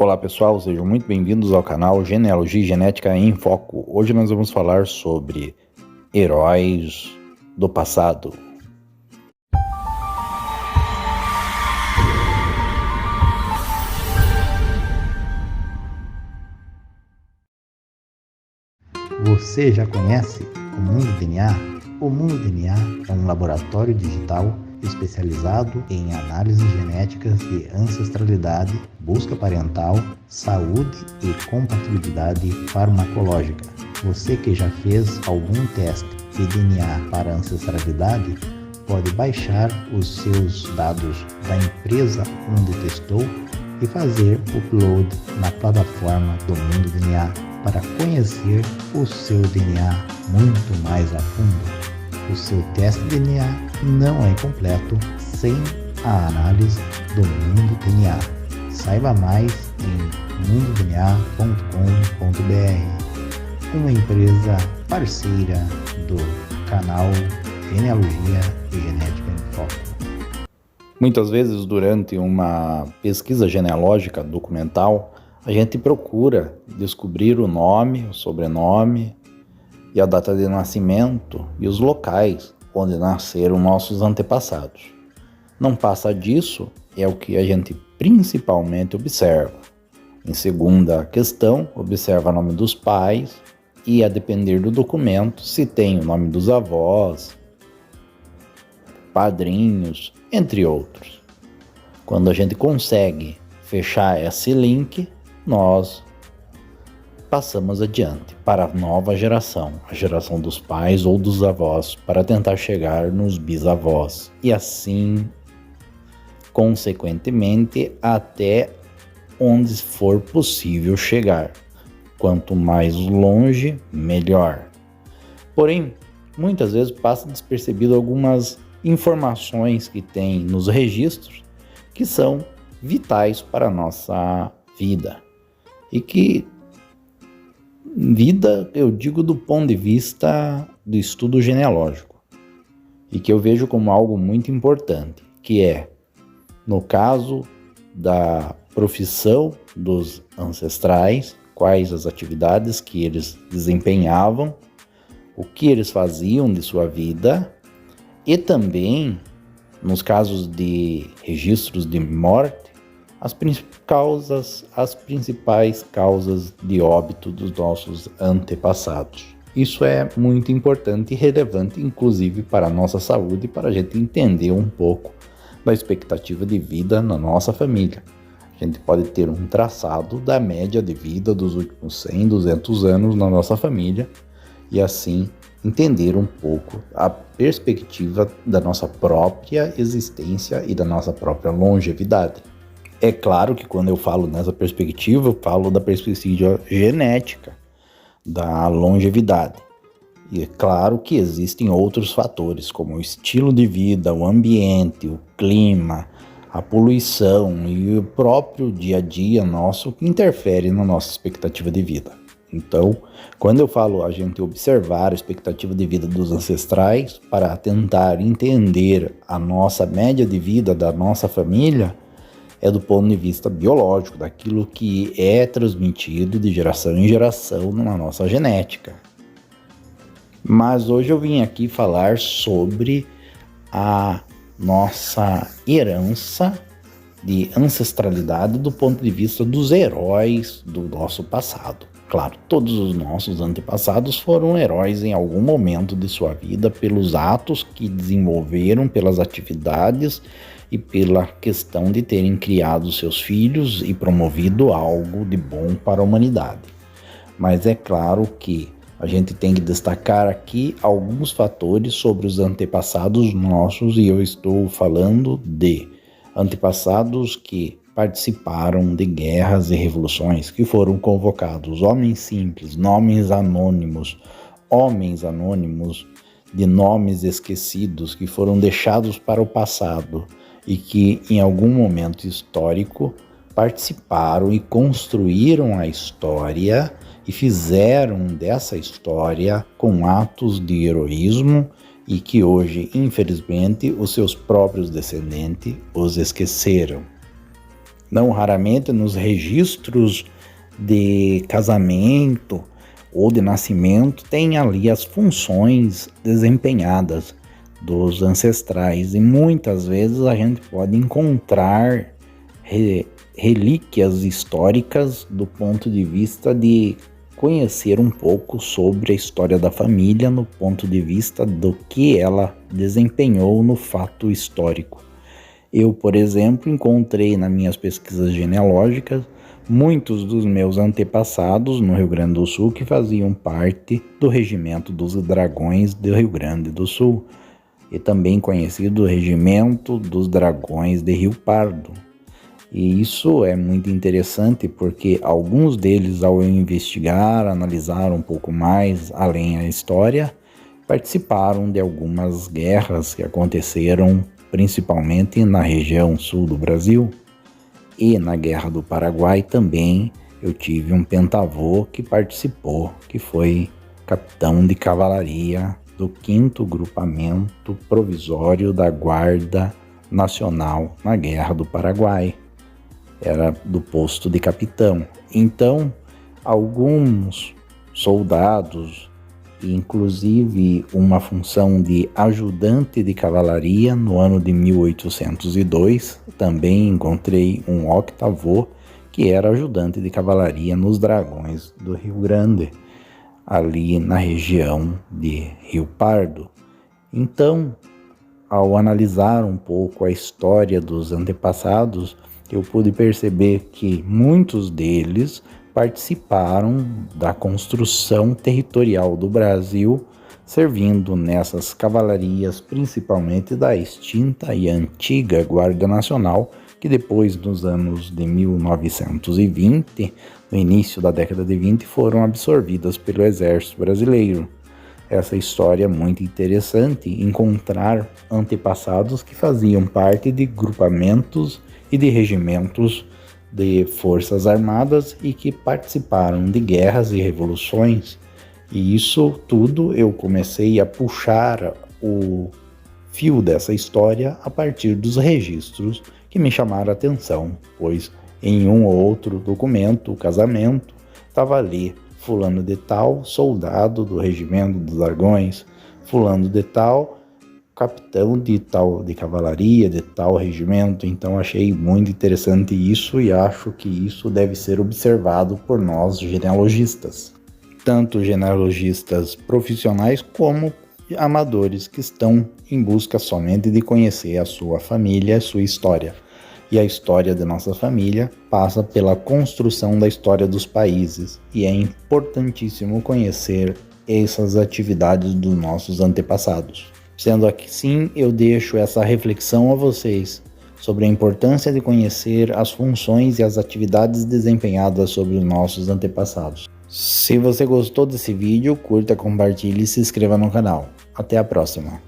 Olá pessoal, sejam muito bem-vindos ao canal Genealogia e Genética em Foco. Hoje nós vamos falar sobre heróis do passado. Você já conhece o Mundo DNA? O Mundo DNA é um laboratório digital especializado em análises genéticas de ancestralidade, busca parental, saúde e compatibilidade farmacológica. Você que já fez algum teste de DNA para ancestralidade pode baixar os seus dados da empresa onde testou e fazer upload na plataforma do Mundo DNA para conhecer o seu DNA muito mais a fundo. O seu teste de DNA não é completo sem a análise do Mundo DNA. Saiba mais em mundodna.com.br, uma empresa parceira do canal Genealogia e Genética em Foco. Muitas vezes, durante uma pesquisa genealógica documental, a gente procura descobrir o nome, o sobrenome e a data de nascimento e os locais onde nasceram nossos antepassados. Não passa disso, é o que a gente principalmente observa. Em segunda questão, observa o nome dos pais e, a depender do documento, se tem o nome dos avós, padrinhos, entre outros. Quando a gente consegue fechar esse link, nós passamos adiante para a nova geração, a geração dos pais ou dos avós, para tentar chegar nos bisavós e assim, consequentemente, até onde for possível chegar. Quanto mais longe, melhor. Porém, muitas vezes passa despercebido algumas informações que tem nos registros que são vitais para a nossa vida. E que vida, eu digo do ponto de vista do estudo genealógico, e que eu vejo como algo muito importante, que é, no caso da profissão dos ancestrais, quais as atividades que eles desempenhavam, o que eles faziam de sua vida, e também, nos casos de registros de morte, as principais causas de óbito dos nossos antepassados. Isso é muito importante e relevante, inclusive para a nossa saúde e para a gente entender um pouco da expectativa de vida na nossa família. A gente pode ter um traçado da média de vida dos últimos 100, 200 anos na nossa família e assim entender um pouco a perspectiva da nossa própria existência e da nossa própria longevidade. É claro que quando eu falo nessa perspectiva, eu falo da perspectiva genética, da longevidade. E é claro que existem outros fatores, como o estilo de vida, o ambiente, o clima, a poluição e o próprio dia a dia nosso que interfere na nossa expectativa de vida. Então, quando eu falo a gente observar a expectativa de vida dos ancestrais para tentar entender a nossa média de vida da nossa família, é do ponto de vista biológico, daquilo que é transmitido de geração em geração na nossa genética. Mas hoje eu vim aqui falar sobre a nossa herança de ancestralidade do ponto de vista dos heróis do nosso passado. Claro, todos os nossos antepassados foram heróis em algum momento de sua vida pelos atos que desenvolveram, pelas atividades e pela questão de terem criado seus filhos e promovido algo de bom para a humanidade. Mas é claro que a gente tem que destacar aqui alguns fatores sobre os antepassados nossos, e eu estou falando de antepassados que participaram de guerras e revoluções, que foram convocados homens simples, homens anônimos de nomes esquecidos, que foram deixados para o passado e que em algum momento histórico participaram e construíram a história e fizeram dessa história com atos de heroísmo e que hoje, infelizmente, os seus próprios descendentes os esqueceram. Não raramente nos registros de casamento ou de nascimento tem ali as funções desempenhadas dos ancestrais, e muitas vezes a gente pode encontrar relíquias históricas do ponto de vista de conhecer um pouco sobre a história da família no ponto de vista do que ela desempenhou no fato histórico. Eu, por exemplo, encontrei nas minhas pesquisas genealógicas muitos dos meus antepassados no Rio Grande do Sul que faziam parte do Regimento dos Dragões do Rio Grande do Sul, e também conhecido Regimento dos Dragões de Rio Pardo. E isso é muito interessante porque alguns deles, ao investigar, analisar um pouco mais além a história, participaram de algumas guerras que aconteceram principalmente na região sul do Brasil. E na Guerra do Paraguai também eu tive um pentavô que participou, que foi capitão de cavalaria do 5º Grupamento Provisório da Guarda Nacional na Guerra do Paraguai. Era do posto de capitão. Então, alguns soldados, inclusive uma função de ajudante de cavalaria no ano de 1802, também encontrei um octavô que era ajudante de cavalaria nos Dragões do Rio Grande, ali na região de Rio Pardo. Então, ao analisar um pouco a história dos antepassados, eu pude perceber que muitos deles participaram da construção territorial do Brasil, servindo nessas cavalarias, principalmente da extinta e antiga Guarda Nacional, que depois dos anos de 1920, no início da década de 20, foram absorvidas pelo Exército Brasileiro. Essa história é muito interessante, encontrar antepassados que faziam parte de grupamentos e de regimentos de forças armadas e que participaram de guerras e revoluções. E isso tudo eu comecei a puxar o fio dessa história a partir dos registros que me chamaram a atenção, pois em um ou outro documento, o casamento, estava ali fulano de tal, soldado do regimento dos Dragões, fulano de tal, capitão de tal de cavalaria, de tal regimento. Então achei muito interessante isso e acho que isso deve ser observado por nós genealogistas, tanto genealogistas profissionais como amadores que estão em busca somente de conhecer a sua família, a sua história. E a história da nossa família passa pela construção da história dos países, e é importantíssimo conhecer essas atividades dos nossos antepassados. Sendo assim, eu deixo essa reflexão a vocês sobre a importância de conhecer as funções e as atividades desempenhadas sobre os nossos antepassados. Se você gostou desse vídeo, curta, compartilhe e se inscreva no canal. Até a próxima!